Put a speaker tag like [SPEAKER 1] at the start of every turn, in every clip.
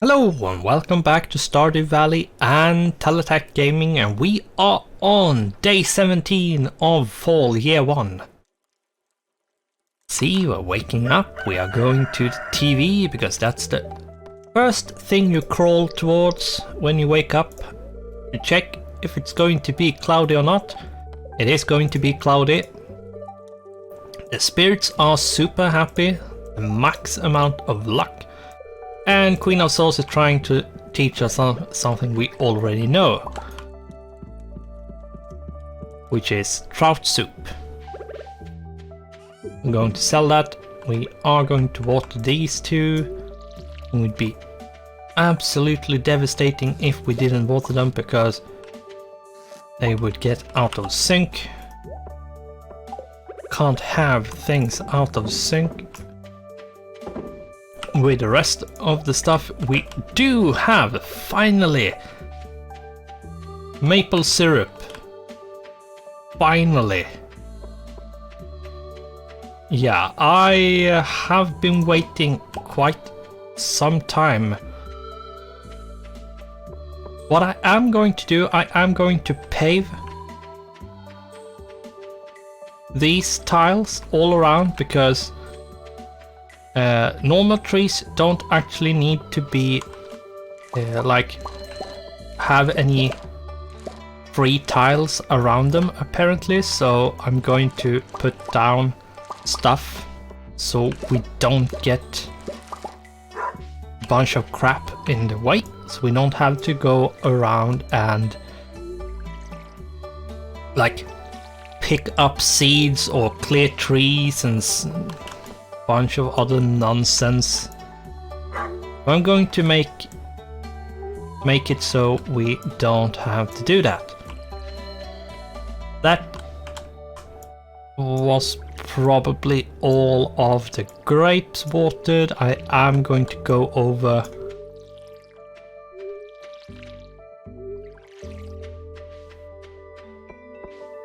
[SPEAKER 1] Hello and welcome back to Stardew Valley and TellerTactGaming, and we are on day 17 of fall year 1. See, we're waking up, we are going to the TV because that's the first thing you crawl towards when you wake up to check if it's going to be cloudy or not. It is going to be cloudy. The spirits are super happy, the max amount of luck. And Queen of Souls is trying to teach us something we already know, which is trout soup. I'm going to sell that. We are going to water these two. It would be absolutely devastating if we didn't water them because they would get out of sync. Can't have things out of sync with the rest of the stuff. We do have, finally, maple syrup. Finally. Yeah, I have been waiting quite some time. What I am going to do, I am going to pave these tiles all around because normal trees don't actually need to be have any free tiles around them apparently, so I'm going to put down stuff so we don't get a bunch of crap in the way, so we don't have to go around and like pick up seeds or clear trees and bunch of other nonsense. I'm going to make it so we don't have to do that. That was probably all of the grapes watered. I am going to go over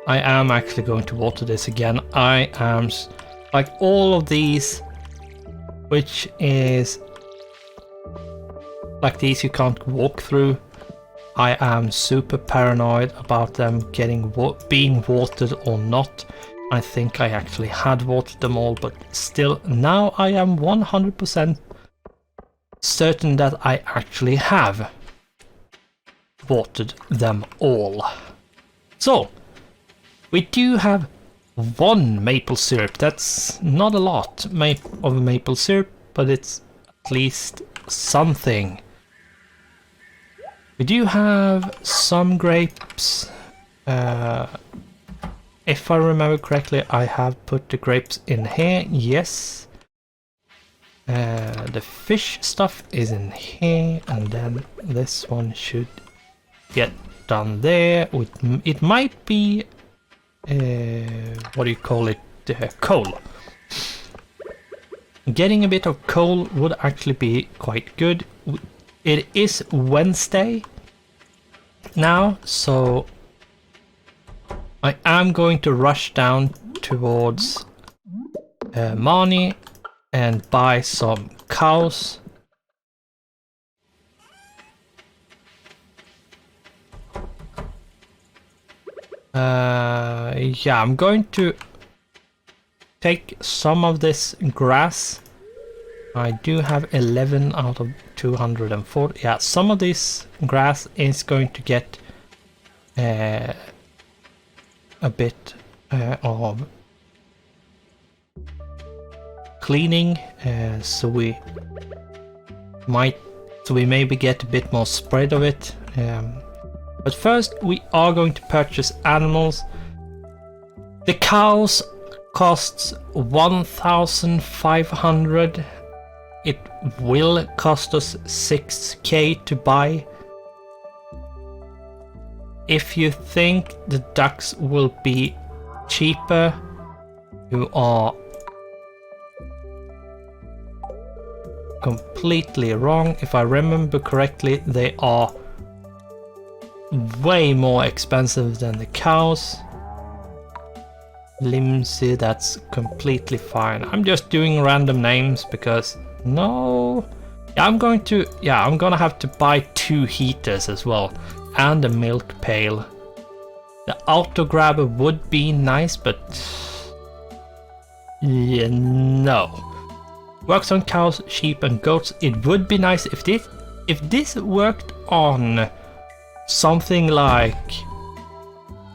[SPEAKER 1] I am actually going to water this again. I am like all of these, which is like these you can't walk through. I am super paranoid about them being watered or not. I think I actually had watered them all, but still now I am 100% certain that I actually have watered them all. So we do have one maple syrup. That's not a lot of maple syrup, but it's at least something. We do have some grapes. If I remember correctly, I have put the grapes in here. Yes. The fish stuff is in here, and then this one should get done there. It might be what do you call it? Coal. Getting a bit of coal would actually be quite good. It is Wednesday now, so I am going to rush down towards Marnie and buy some cows. Yeah, I'm going to take some of this grass. I do have 11 out of 240. Yeah, some of this grass is going to get a bit of cleaning, so we maybe get a bit more spread of it. But first we are going to purchase animals. The cows costs 1,500. It will cost us 6k to buy. If you think the ducks will be cheaper, you are completely wrong. If I remember correctly, they are way more expensive than the cows. Limsey, that's completely fine. I'm just doing random names because no, I'm gonna have to buy 2 heaters as well, and a milk pail. The auto grabber would be nice, but yeah, no. Works on cows, sheep, and goats. It would be nice if this worked on something like.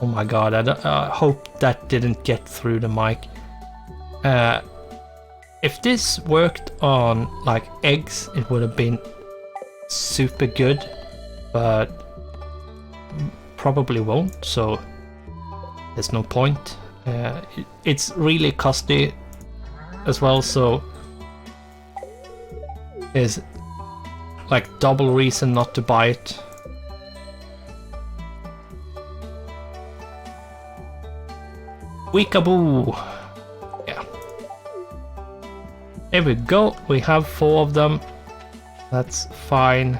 [SPEAKER 1] Oh my god! I hope that didn't get through the mic. If this worked on like eggs, it would have been super good, but probably won't, so there's no point. It's really costly as well, so there's like double reason not to buy it. Weekaboo! Yeah. There we go, we have 4 of them. That's fine.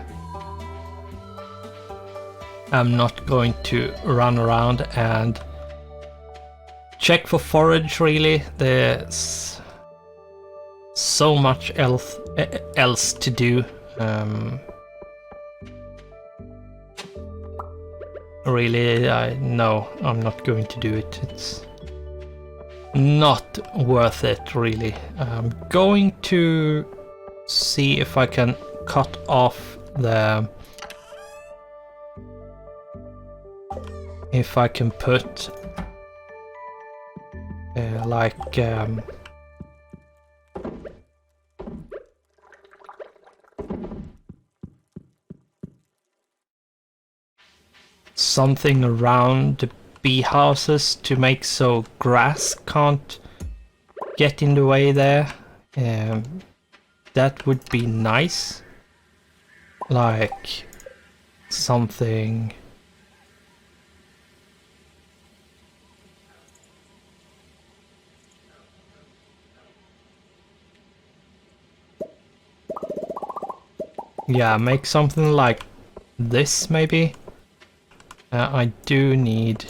[SPEAKER 1] I'm not going to run around and check for forage really. There's so much else to do. Really, no, I'm not going to do it. It's not worth it really. I'm going to see if I can cut off the... If I can put something around the bee houses to make so grass can't get in the way there. That would be nice. Like something... Yeah, make something like this maybe. I do need...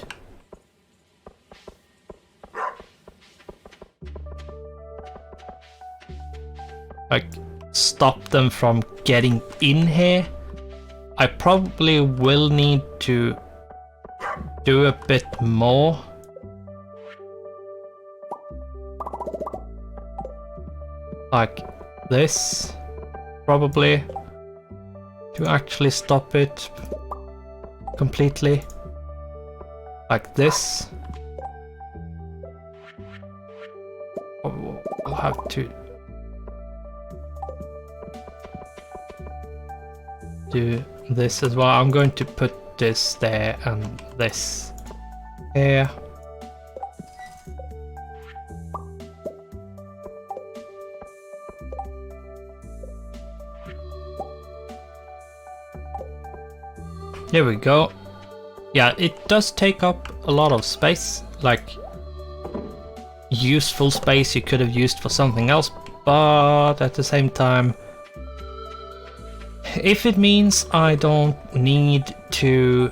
[SPEAKER 1] like stop them from getting in here. I probably will need to do a bit more. Like this, probably. To actually stop it completely. Like this. I'll have to do this as well. I'm going to put this there and this here. There we go. Yeah, it does take up a lot of space, like useful space you could have used for something else, but at the same time, if it means I don't need to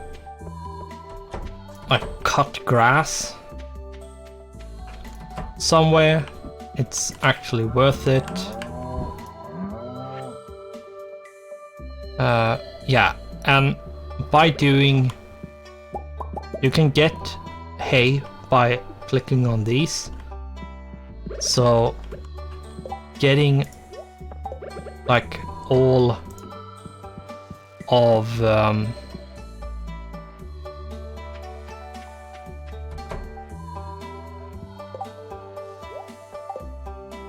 [SPEAKER 1] like cut grass somewhere, it's actually worth it. Yeah, and by doing, you can get hay by clicking on these. So getting like all of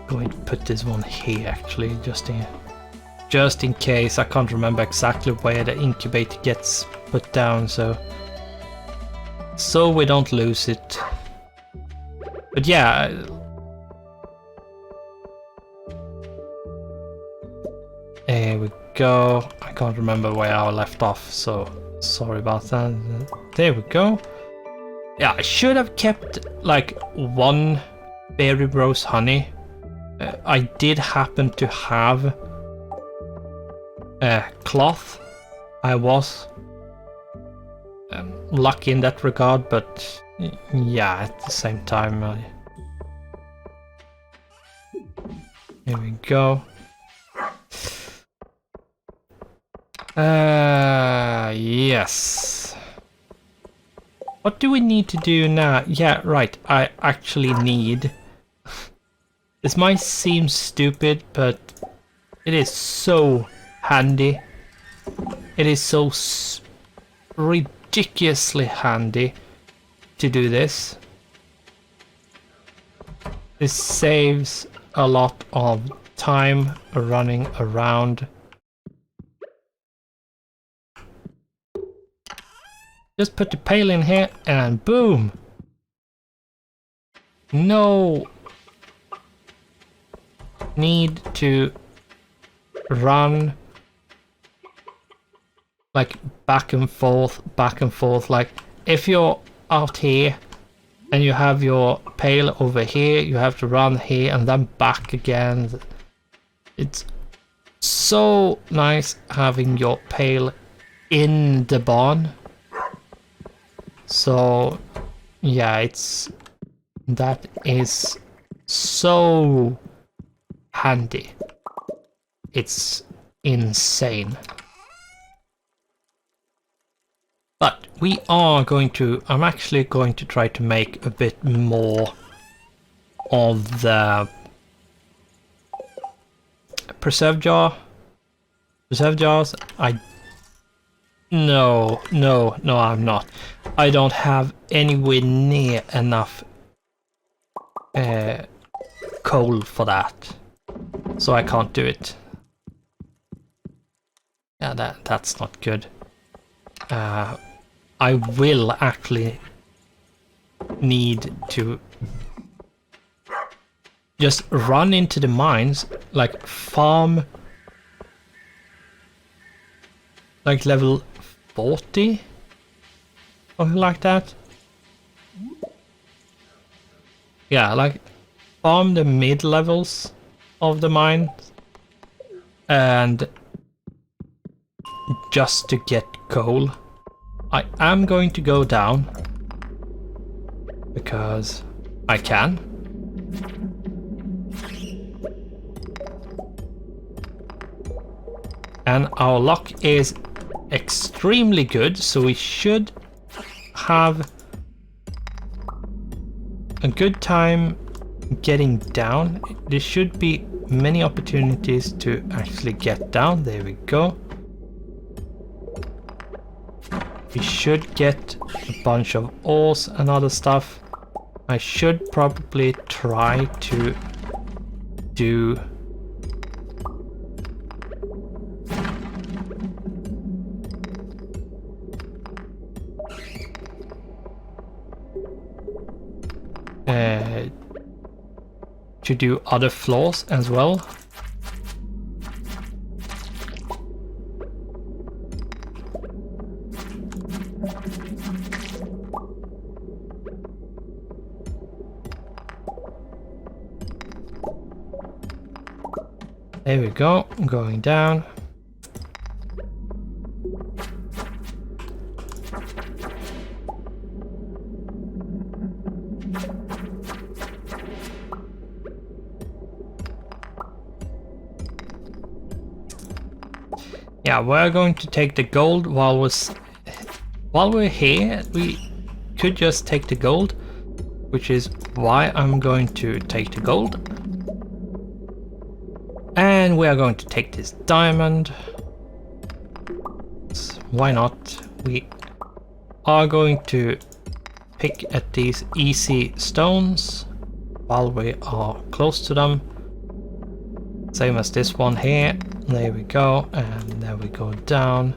[SPEAKER 1] going to put this one here actually, just in case. I can't remember exactly where the incubator gets put down, so we don't lose it. But yeah, there we go. I can't remember where I left off, so sorry about that. There we go. Yeah, I should have kept like 1 berry rose honey. I did happen to have cloth. I was lucky in that regard, but yeah, at the same time, here we go. Yes. What do we need to do now? Yeah, right. I actually need... This might seem stupid, but it is so handy. It is so ridiculously handy to do this. This saves a lot of time running around. Just put the pail in here and boom! No need to run like back and forth. Like if you're out here and you have your pail over here, you have to run here and then back again. It's so nice having your pail in the barn. So yeah, that is so handy. It's insane. But we are going to, I'm actually going to try to make a bit more of the preserve jars. No, I'm not. I don't have anywhere near enough coal for that, so I can't do it. Yeah, that's not good. I will actually need to just run into the mines, like farm like level 40, something like that. Yeah, like farm the mid levels of the mine and just to get coal. I am going to go down because I can. And our luck is extremely good, so we should have a good time getting down. There should be many opportunities to actually get down. There we go. We should get a bunch of ores and other stuff. I should probably try to do other floors as well. There we go, going down. Yeah, we're going to take the gold while we're here. We could just take the gold, which is why I'm going to take the gold. And we are going to take this diamond. Why not? We are going to pick at these easy stones while we are close to them. Same as this one here. There we go. And then we go down.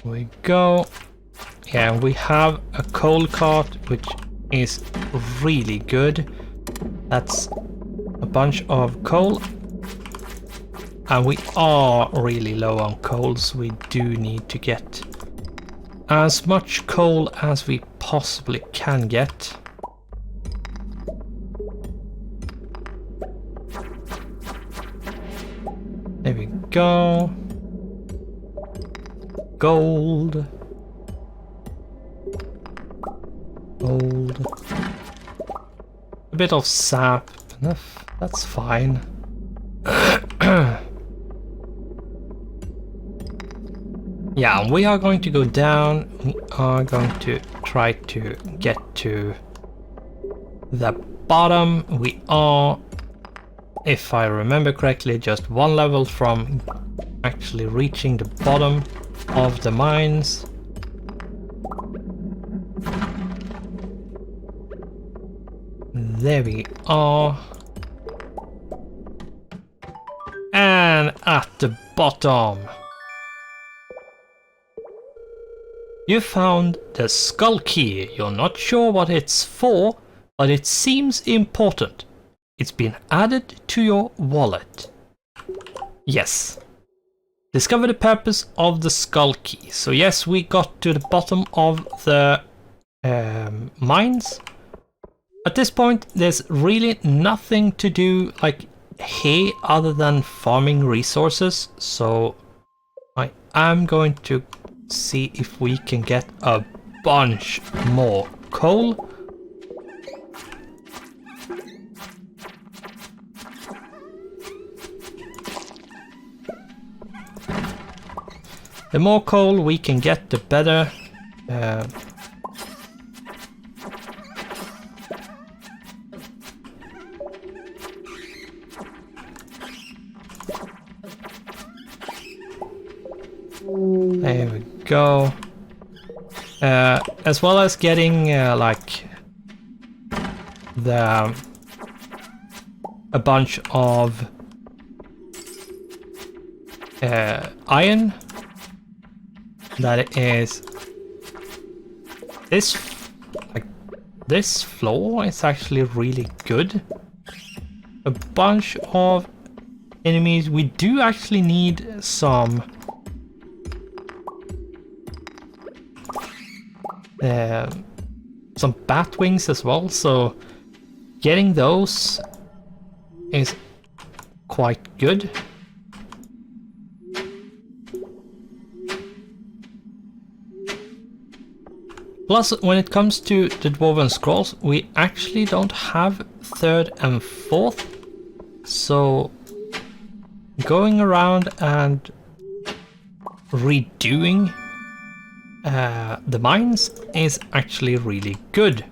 [SPEAKER 1] We go. Yeah, we have a coal cart, which is really good. That's a bunch of coal. And we are really low on coal, so we do need to get as much coal as we possibly can get. There we go. Gold. Gold. A bit of sap. Enough. That's fine. Yeah, we are going to go down. We are going to try to get to the bottom. We are, if I remember correctly, just one level from actually reaching the bottom of the mines. There we are. And at the bottom, you found the skull key. You're not sure what it's for, but it seems important. It's been added to your wallet. Yes. Discover the purpose of the skull key. So yes, we got to the bottom of the mines. At this point, there's really nothing to do like here other than farming resources. So I am going to see if we can get a bunch more coal. The more coal we can get, the better. There we go. As well as getting like a bunch of iron. That is this floor is actually really good. A bunch of enemies. We do actually need some bat wings as well, so getting those is quite good. Plus, when it comes to the Dwarven Scrolls, we actually don't have 3rd and 4th, so going around and redoing the mines is actually really good.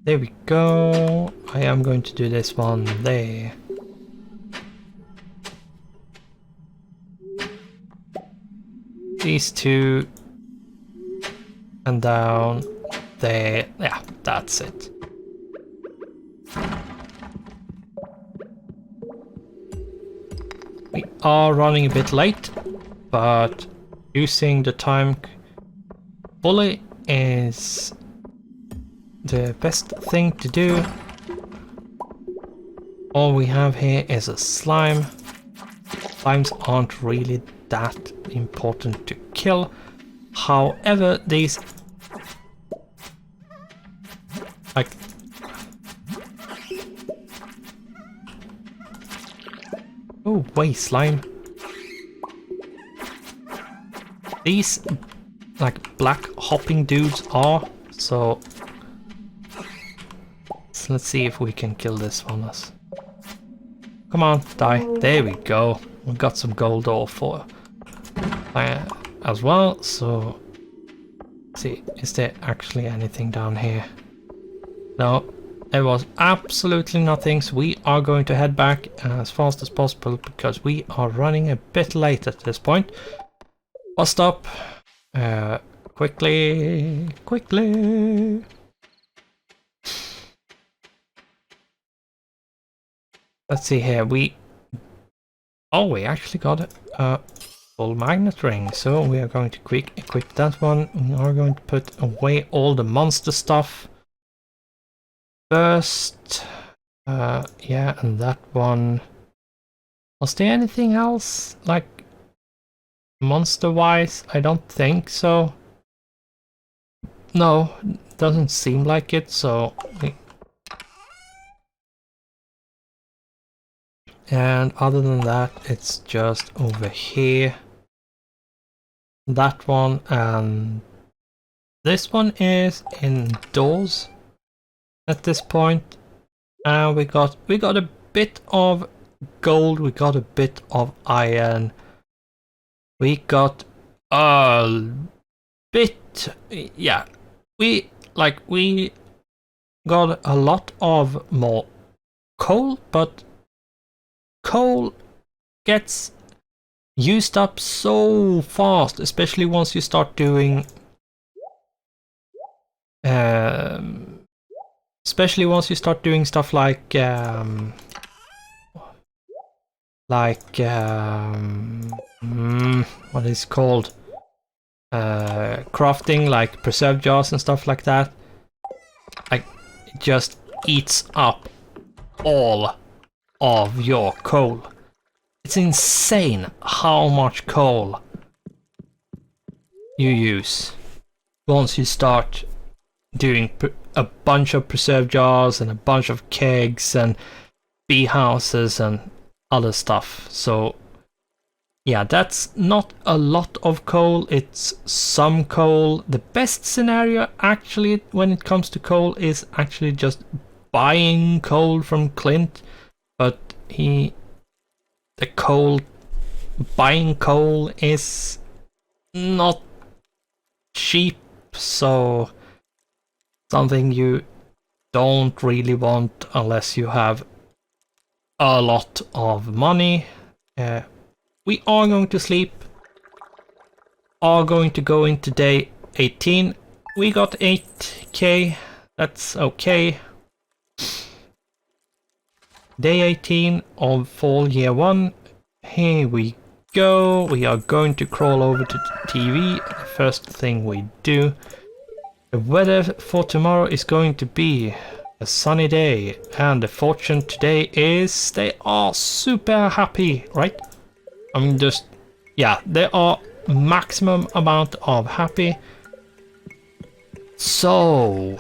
[SPEAKER 1] There we go. I am going to do this one there. These two and down there. Yeah, that's it. We are running a bit late, but using the time fully is the best thing to do. All we have here is a slime. Slimes aren't really that important to kill. However, these like oh wait, slime. These like black hopping dudes are, so let's see if we can kill this one. Come on, die. There we go. We got some gold ore for as well, so let's see, is there actually anything down here? No, there was absolutely nothing, so we are going to head back as fast as possible because we are running a bit late at this point. I'll stop. Quickly. Let's see here, we actually got a full magnet ring, so we are going to quick equip that one. We are going to put away all the monster stuff first. Yeah, and that one. Was there anything else, like monster-wise? I don't think so. No, doesn't seem like it, so and other than that, it's just over here. That one and this one is indoors. at this point. And we got a bit of gold, we got a bit of iron, we got a bit, yeah, we got a lot of more coal, but coal gets used up so fast, especially once you start doing stuff like what is it called, crafting, like preserve jars and stuff like that. Like, it just eats up all of your coal. It's insane how much coal you use once you start doing a bunch of preserve jars and a bunch of kegs and bee houses and other stuff. So yeah, that's not a lot of coal, it's some coal. The best scenario actually when it comes to coal is actually just buying coal from Clint, but buying coal is not cheap, so something you don't really want unless you have a lot of money. We are going to sleep, are going to go into day 18. We got 8k, that's okay. Day 18 of fall year 1. Here we go. We are going to crawl over to the TV. The first thing we do. The weather for tomorrow is going to be a sunny day, and the fortune today is they are super happy, right? I mean, just, yeah, there are maximum amount of happy. So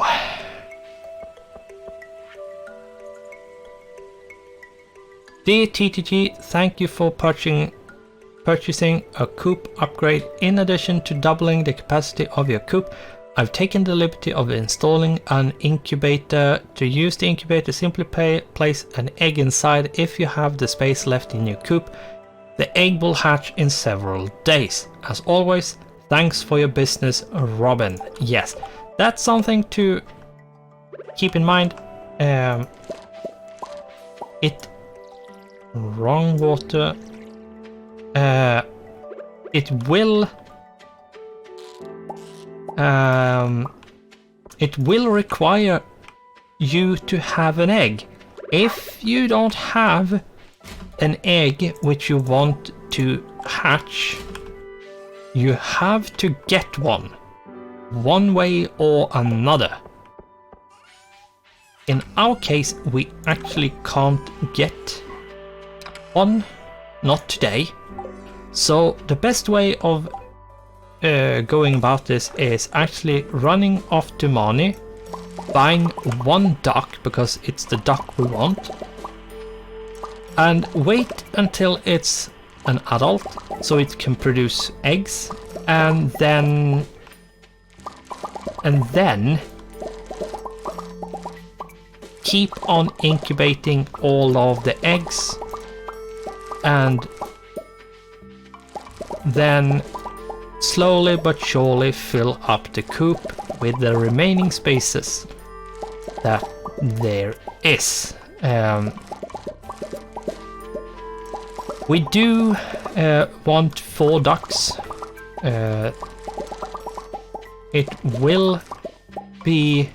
[SPEAKER 1] dear TTG, thank you for purchasing a coop upgrade. In addition to doubling the capacity of your coop, I've taken the liberty of installing an incubator. To use the incubator, simply place an egg inside. If you have the space left in your coop, the egg will hatch in several days. As always, thanks for your business, Robin. Yes, that's something to keep in mind. Wrong water. It will require you to have an egg. If you don't have an egg which you want to hatch, you have to get one way or another. In our case, we actually can't get one, not today. So the best way of going about this is actually running off to money, buying one duck because it's the duck we want, and wait until it's an adult so it can produce eggs, and then keep on incubating all of the eggs, and then slowly but surely fill up the coop with the remaining spaces that there is. We do want 4 ducks. It will be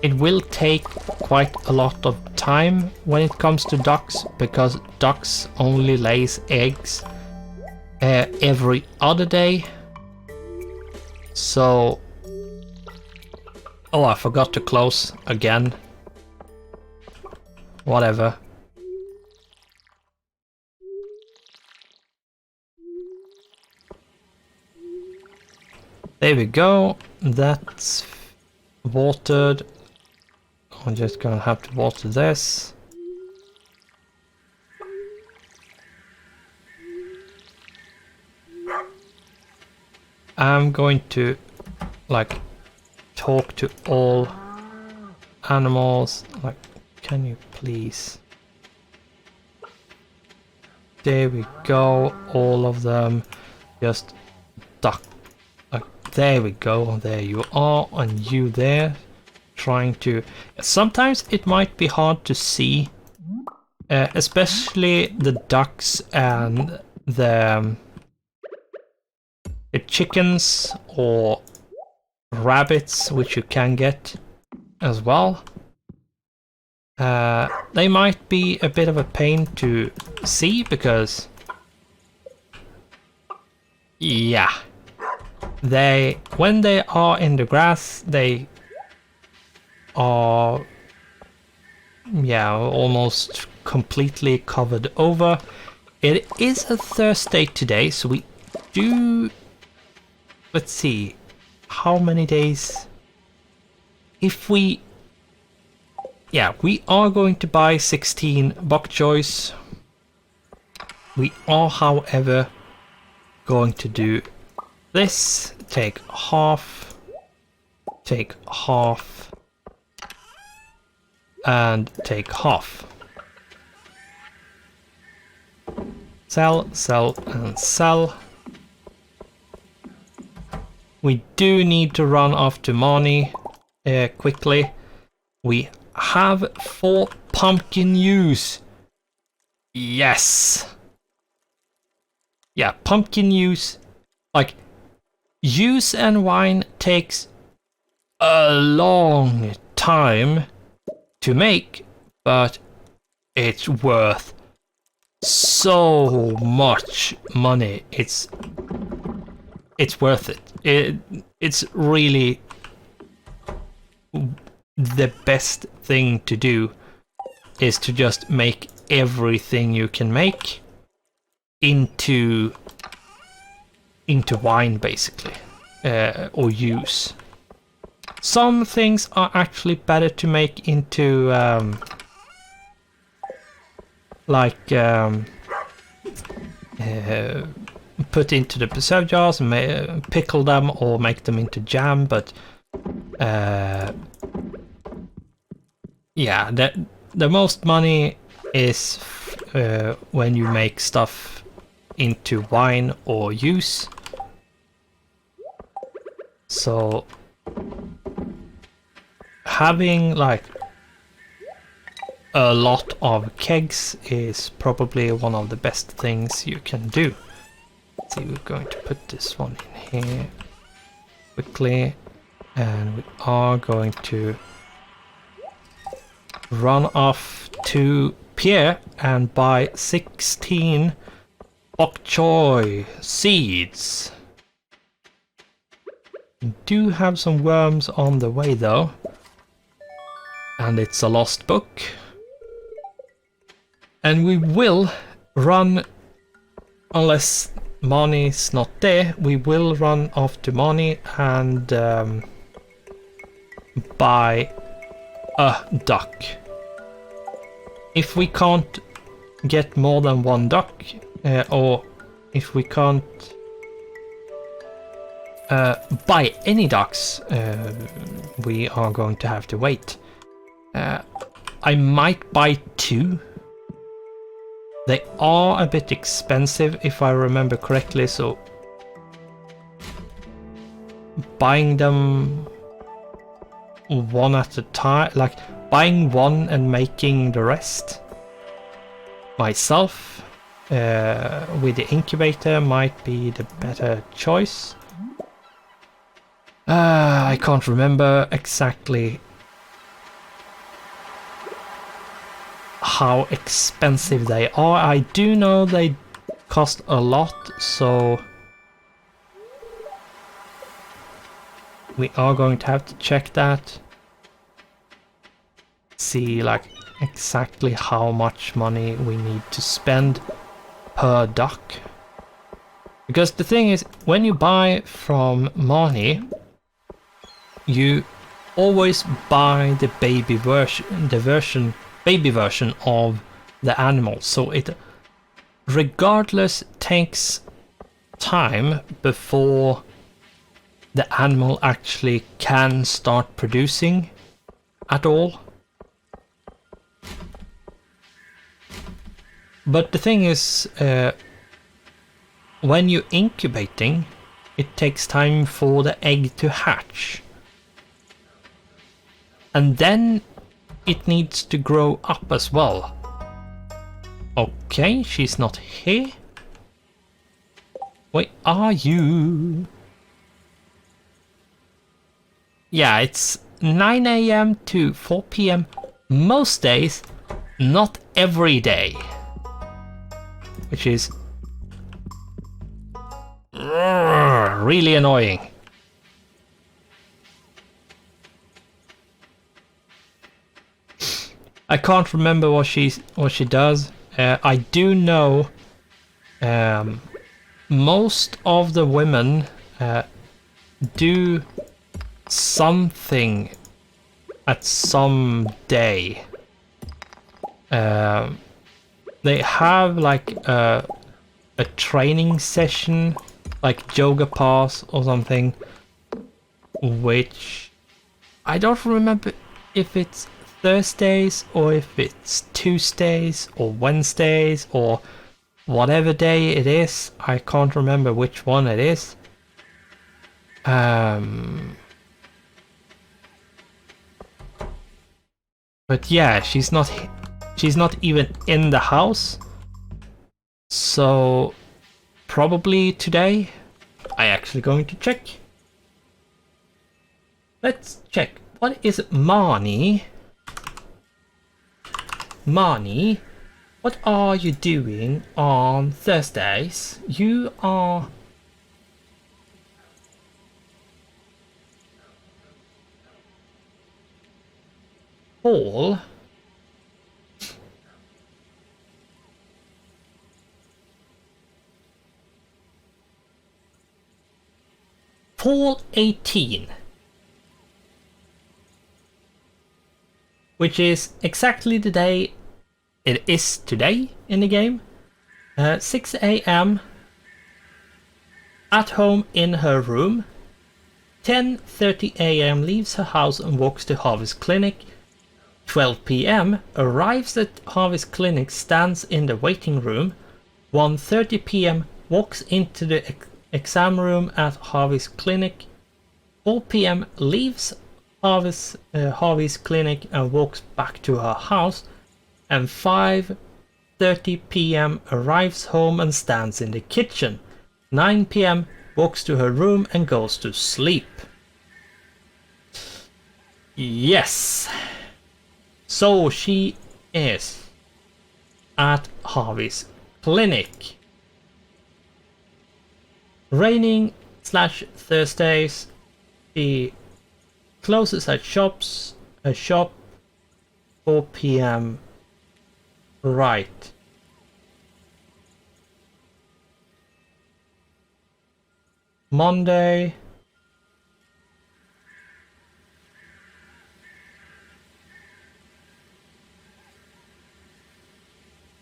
[SPEAKER 1] it will take quite a lot of time when it comes to ducks, because ducks only lays eggs every other day. So, oh, I forgot to close again. Whatever. There we go. That's watered. I'm just gonna have to water this. I'm going to like talk to all animals. Like, can you please? There we go, all of them. Just duck. Like, there we go, there you are, and you there. Trying to... Sometimes it might be hard to see, especially the ducks and the chickens or rabbits, which you can get as well. They might be a bit of a pain to see because, yeah, when they are in the grass, they are, yeah, almost completely covered over. It is a Thursday today, so we do, let's see, how many days? If we, yeah, we are going to buy 16 bok choys. We are, however, going to do this. Take half, and take half. Sell, sell, and sell. We do need to run off to money quickly. We have 4 pumpkin use. Yes. Yeah, pumpkin use. Like, juice and wine takes a long time to make, but it's worth so much money. It's worth it. It's really the best thing to do is to just make everything you can make into wine, basically, or use. Some things are actually better to make into put into the preserve jars and pickle them or make them into jam, but yeah, the most money is when you make stuff into wine or juice. So having like a lot of kegs is probably one of the best things you can do. Let's see, we're going to put this one in here quickly, and we are going to run off to Pierre and buy 16 bok choy seeds. We do have some worms on the way though, and it's a lost book. And we will run, unless Mani's not there, we will run off to Mani and buy a duck. If we can't get more than 1 duck, or if we can't buy any ducks, we are going to have to wait. I might buy 2. They are a bit expensive if I remember correctly, so buying them one at a time, like buying one and making the rest myself with the incubator might be the better choice. I can't remember exactly how expensive they are. I do know they cost a lot, so we are going to have to check that. See like exactly how much money we need to spend per duck. Because the thing is, when you buy from Mani, you always buy the baby version, baby version of the animal, so it regardless takes time before the animal actually can start producing at all. But the thing is, when you're incubating, it takes time for the egg to hatch. And then it needs to grow up as well. Okay, she's not here. Where are you? Yeah, it's 9 AM to 4 PM most days, not every day. Which is really annoying. I can't remember what she does. I do know most of the women do something at some day. They have like a training session, like yoga pass or something, which I don't remember if it's Thursdays or if it's Tuesdays or Wednesdays or whatever day it is. I can't remember which one it is. But yeah, she's not even in the house. So probably today. I actually going to check. Let's check. What is Marnie? Marnie, what are you doing on Thursdays? You are... Paul? Fall 18. Which is exactly the day it is today in the game. 6 AM at home in her room. 10:30 AM leaves her house and walks to Harvest Clinic. 12 PM arrives at Harvest Clinic, stands in the waiting room. 1:30 PM walks into the exam room at Harvest Clinic. 4 PM leaves Harvest Clinic and walks back to her house, and 5:30 PM arrives home and stands in the kitchen. 9 PM walks to her room and goes to sleep. Yes. So she is at Harvest Clinic. Raining / Thursdays. She closes at a shop 4 PM. Right. Monday.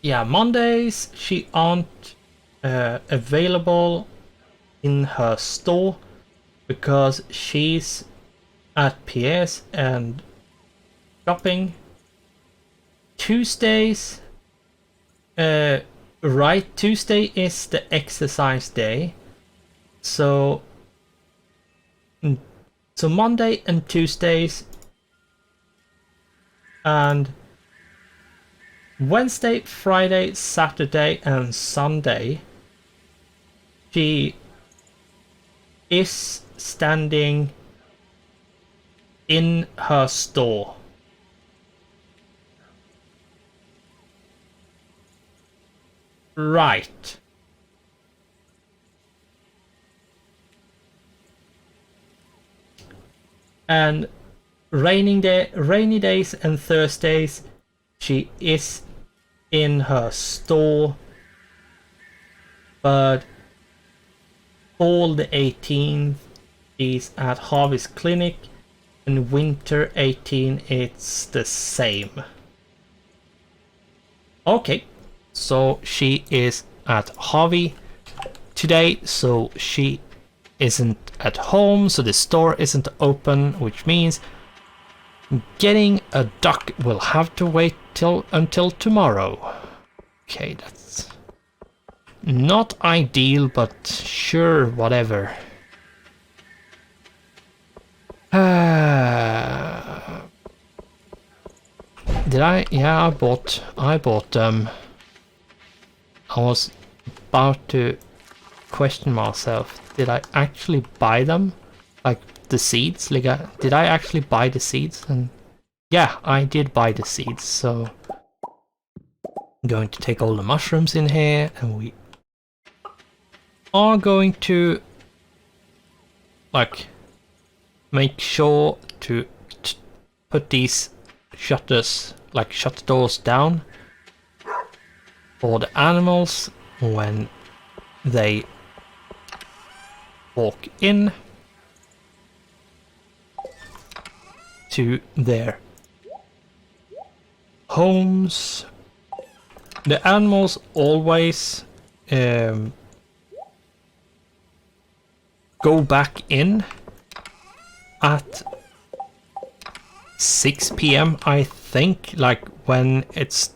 [SPEAKER 1] Yeah, Mondays she aren't available in her store because she's at PS and shopping. Tuesdays, right, Tuesday is the exercise day. So Monday and Tuesdays and Wednesday, Friday, Saturday and Sunday she is standing in her store. Right. And rainy days and Thursdays she is in her store, but fall the 18th is at Harvest Clinic, and winter 18 it's the same. Okay, so she is at Harvey today, so she isn't at home, so the store isn't open, which means getting a duck will have to wait until tomorrow. Okay, that's not ideal, but sure, whatever. Did I? Yeah, I bought them. I was about to question myself. Did I actually buy them? Like the seeds? Like, did I actually buy the seeds? And yeah, I did buy the seeds. So I'm going to take all the mushrooms in here, and we are going to like make sure to put these shutters, like shut doors down for the animals when they walk in to their homes. The animals always go back in at 6 p.m. I think, like when it's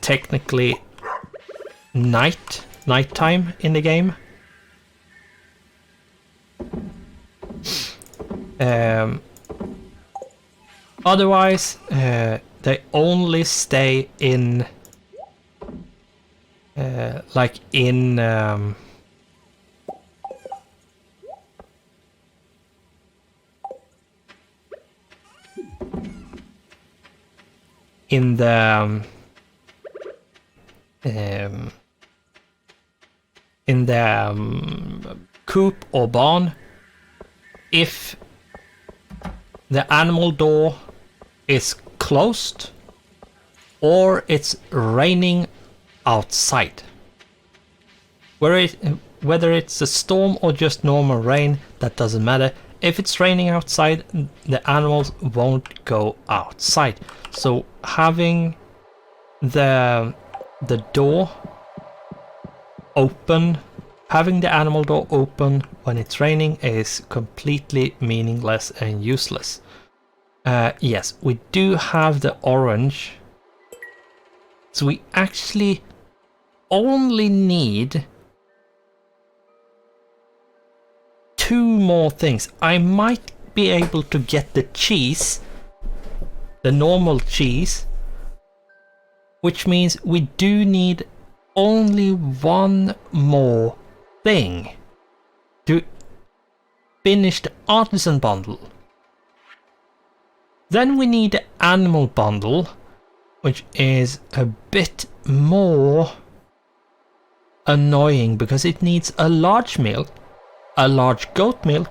[SPEAKER 1] technically nighttime in the game. Otherwise, they only stay in like in the coop or barn if the animal door is closed or it's raining outside. Whether it's a storm or just normal rain, that doesn't matter. If it's raining outside, the animals won't go outside. So having the door open, having the animal door open when it's raining is completely meaningless and useless. Yes, we do have the orange. So we actually only need 2 more things. I might be able to get the cheese, the normal cheese, which means we do need only 1 more thing to finish the artisan bundle. Then we need the animal bundle, which is a bit more annoying because it needs a large milk, a large goat milk,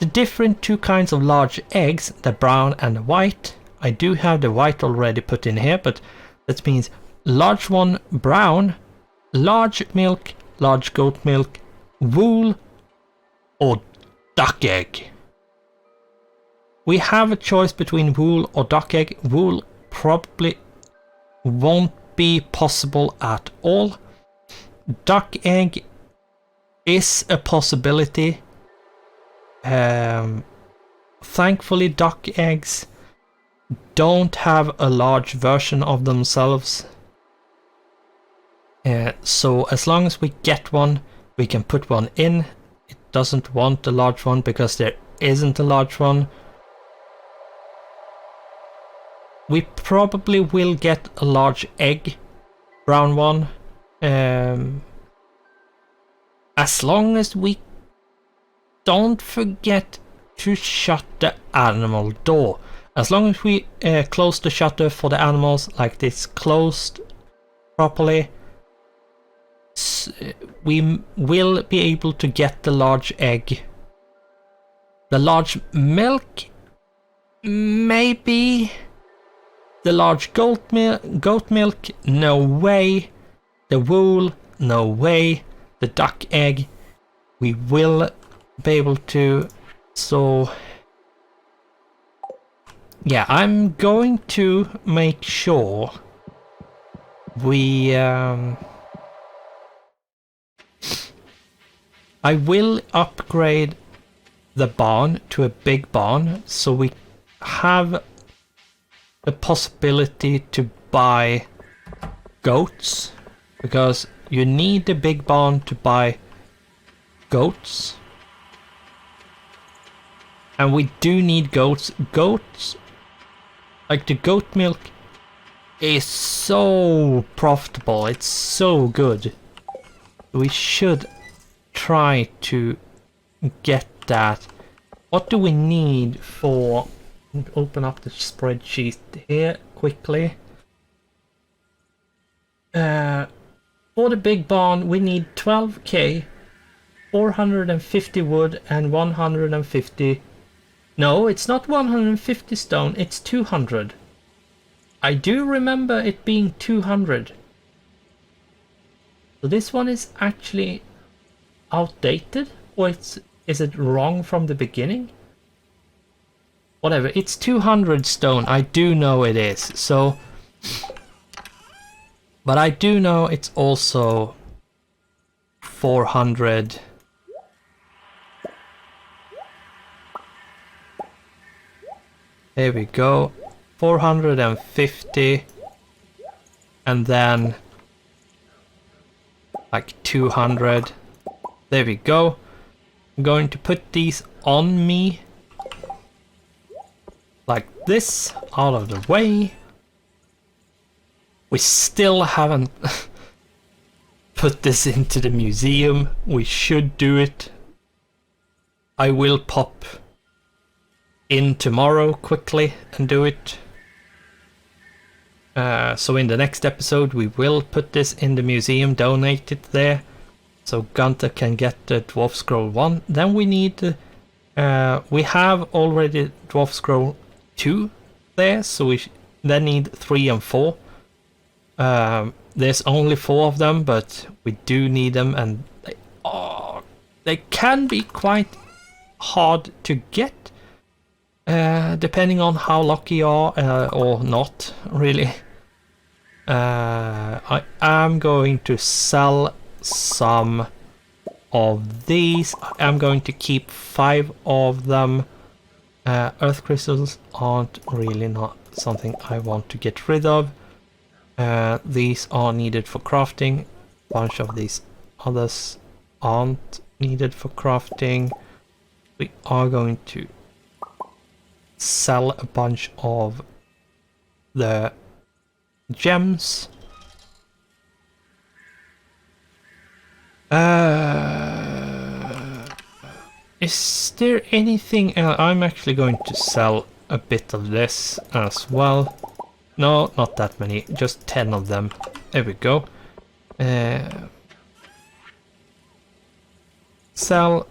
[SPEAKER 1] the different 2 kinds of large eggs, the brown and the white. I do have the white already put in here, but that means large one brown, large milk, large goat milk, wool, or duck egg. We have a choice between wool or duck egg. Wool probably won't be possible at all. Duck egg is a possibility. Thankfully, duck eggs don't have a large version of themselves. So as long as we get one, we can put one in. It doesn't want a large one because there isn't a large one. We probably will get a large egg, brown one, as long as we don't forget to shut the animal door. As long as we close the shutter for the animals like this closed properly, we will be able to get the large egg. The large milk, maybe. The large goat milk, no way. The wool, no way. The duck egg, we will be able to. So yeah, I'm going to make sure I will upgrade the barn to a big barn so we have the possibility to buy goats, because you need the big barn to buy goats. And we do need goats. Goats, like the goat milk, is so profitable. It's so good. We should try to get that. What do we need for... Open up the spreadsheet here quickly. For the big barn, we need 12k, 450 wood, and 150... No, it's not 150 stone, it's 200. I do remember it being 200. So this one is actually outdated, or is it wrong from the beginning? Whatever, it's 200 stone, I do know it is, so... But I do know it's also 400... There we go, 450, and then like 200. There we go. I'm going to put these on me like this, out of the way. We still haven't put this into the museum. We should do it. I will pop in tomorrow quickly and do it. So in the next episode we will put this in the museum, donate it there, so Gunther can get the Dwarf Scroll 1. Then we need we have already Dwarf Scroll 2 there, so we then need 3 and 4. There's only 4 of them, but we do need them, and they can be quite hard to get. Depending on how lucky you are or not, really. I am going to sell some of these. I'm going to keep 5 of them. Earth crystals aren't really not something I want to get rid of. These are needed for crafting. A bunch of these others aren't needed for crafting. We are going to sell a bunch of the gems. Is there anything else? I'm actually going to sell a bit of this as well. No, not that many, just 10 of them. There we go. Sell.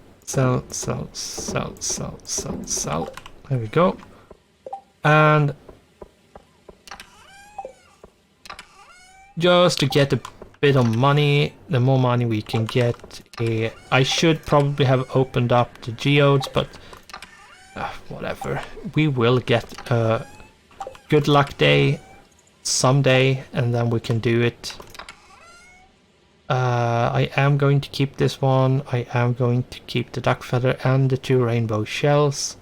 [SPEAKER 1] There we go. And just to get a bit of money, the more money we can get, I should probably have opened up the geodes, but whatever. We will get a good luck day someday, and then we can do it. I am going to keep this one. I am going to keep the duck feather and the 2 rainbow shells.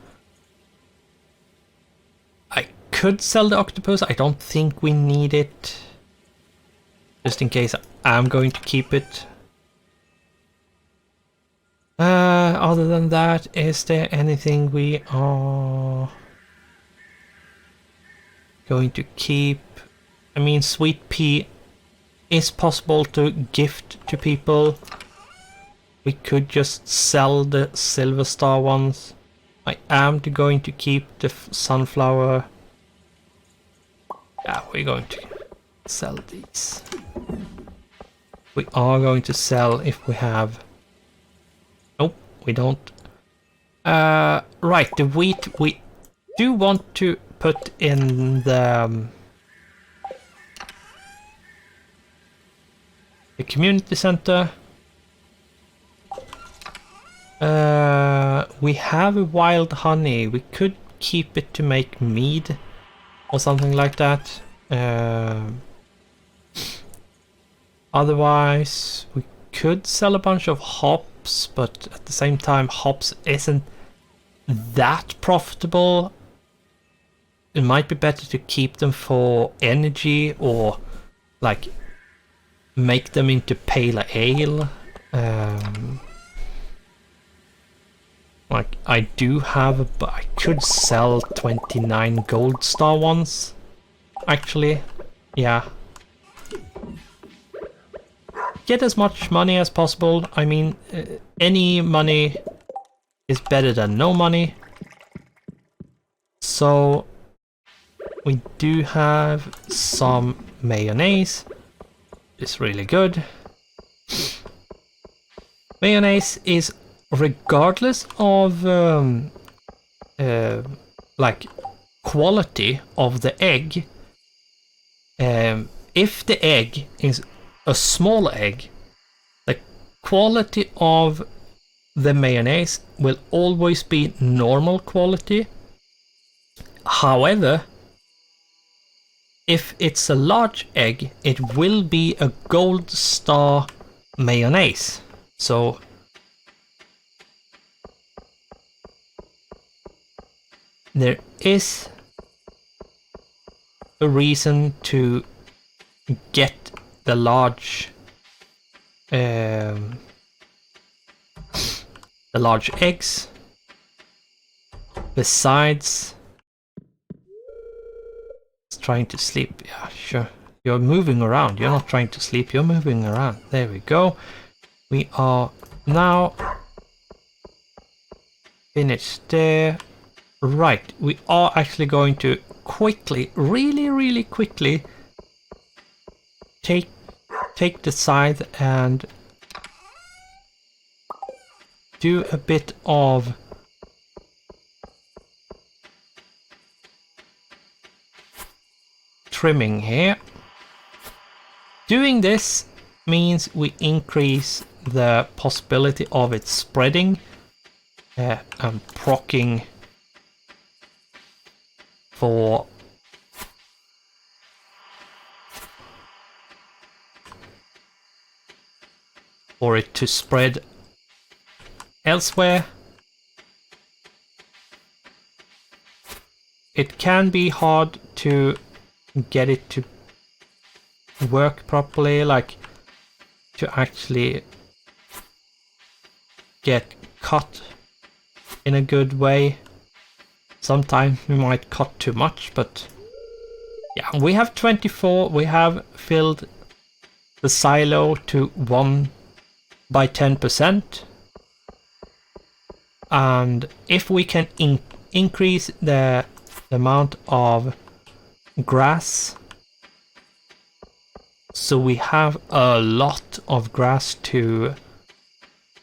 [SPEAKER 1] I could sell the octopus. I don't think we need it. Just in case, I'm going to keep it. Other than that, is there anything we are going to keep? I mean, sweet pea is possible to gift to people. We could just sell the silver star ones. I am going to keep the sunflower. Yeah, we're going to sell these. We are going to sell if we have... Nope, we don't. Right, the wheat we do want to put in the community center. We have a wild honey. We could keep it to make mead or something like that. Otherwise, we could sell a bunch of hops hops, but at the same time hops isn't that profitable. It might be better to keep them for energy or like make them into pale ale. Like I do have, but I could sell 29 gold star ones. Actually, yeah. Get as much money as possible. I mean, any money is better than no money. So we do have some mayonnaise. It's really good. Mayonnaise is regardless of like quality of the egg. If the egg is a small egg, the quality of the mayonnaise will always be normal quality. However, if it's a large egg, it will be a gold star mayonnaise. So there is a reason to get the large eggs. Besides trying to sleep, yeah, sure. You're moving around. You're not trying to sleep. You're moving around. There we go. We are now finished there. Right, we are actually going to quickly, really quickly take the scythe and do a bit of trimming here. Doing this means we increase the possibility of it spreading and proccing for it to spread elsewhere. It can be hard to get it to work properly, like to actually get cut in a good way. Sometimes we might cut too much, but yeah, we have 24. We have filled the silo to 1 by 10%. And if we can increase the amount of grass, so we have a lot of grass to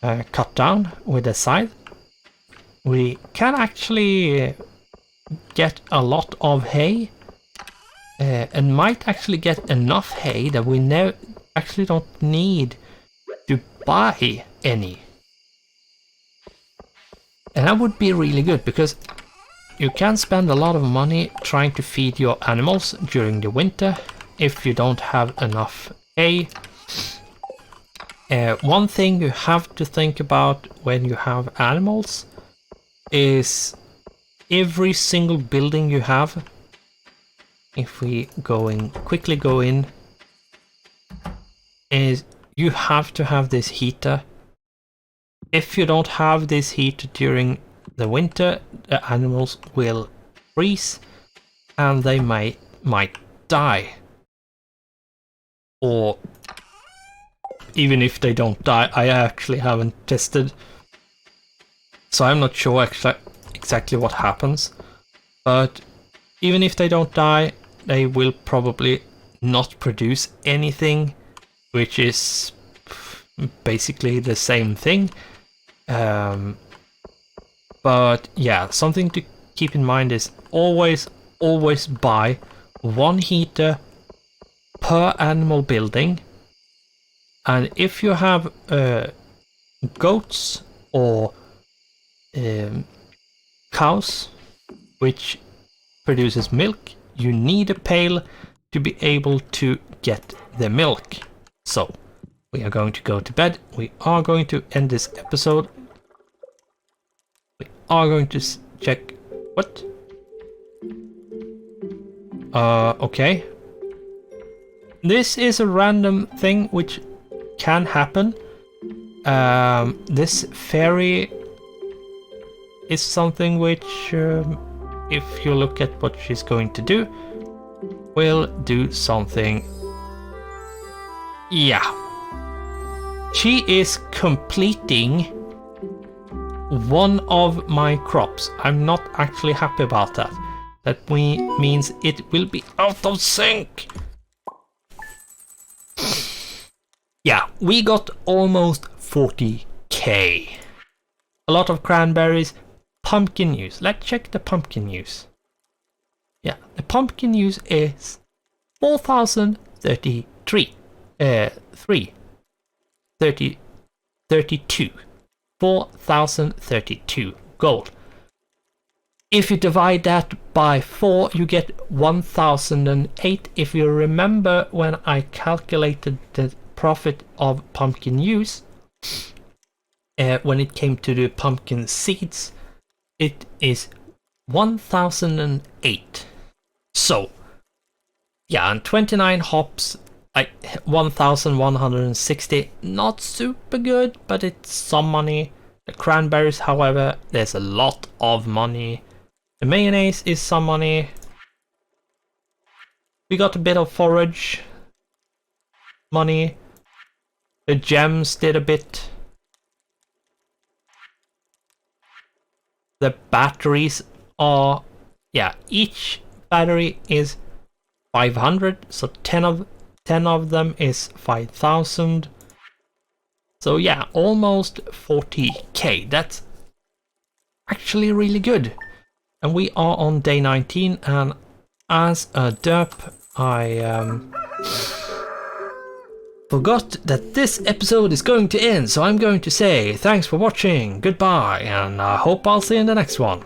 [SPEAKER 1] cut down with the scythe, we can actually get a lot of hay and might actually get enough hay that we actually don't need to buy any. And that would be really good, because you can spend a lot of money trying to feed your animals during the winter if you don't have enough hay. One thing you have to think about when you have animals is every single building you have. If we quickly go in, is you have to have this heater. If you don't have this heater during the winter, the animals will freeze and they might die. Or even if they don't die, I actually haven't tested, so I'm not sure exactly what happens. But even if they don't die, they will probably not produce anything, which is basically the same thing. But yeah, something to keep in mind is always buy one heater per animal building. And if you have goats or cows which produces milk, you need a pail to be able to get the milk. So We are going to go to bed. We are going to end this episode. We are going to check... What? Okay. This is a random thing which can happen. This fairy is something which, if you look at what she's going to do, will do something. Yeah. She is completing one of my crops. I'm not actually happy about that. That means it will be out of sync. Yeah, we got almost 40k. A lot of cranberries. Pumpkin use. Let's check the pumpkin use. Yeah, the pumpkin use is 4,033. 32. 4,032 gold. If you divide that by 4, you get 1,008. If you remember when I calculated the profit of pumpkin use, when it came to the pumpkin seeds, it is 1,008. So, yeah, and 29 hops, 1,160. Not super good, but it's some money. The cranberries, however, there's a lot of money. The mayonnaise is some money. We got a bit of forage money. The gems did a bit. The batteries are, yeah, each battery is 500, so 10 of them is 5,000. So yeah, almost 40k. That's actually really good. And we are on day 19, and as a derp, I forgot that this episode is going to end, so I'm going to say thanks for watching, goodbye, and I hope I'll see you in the next one.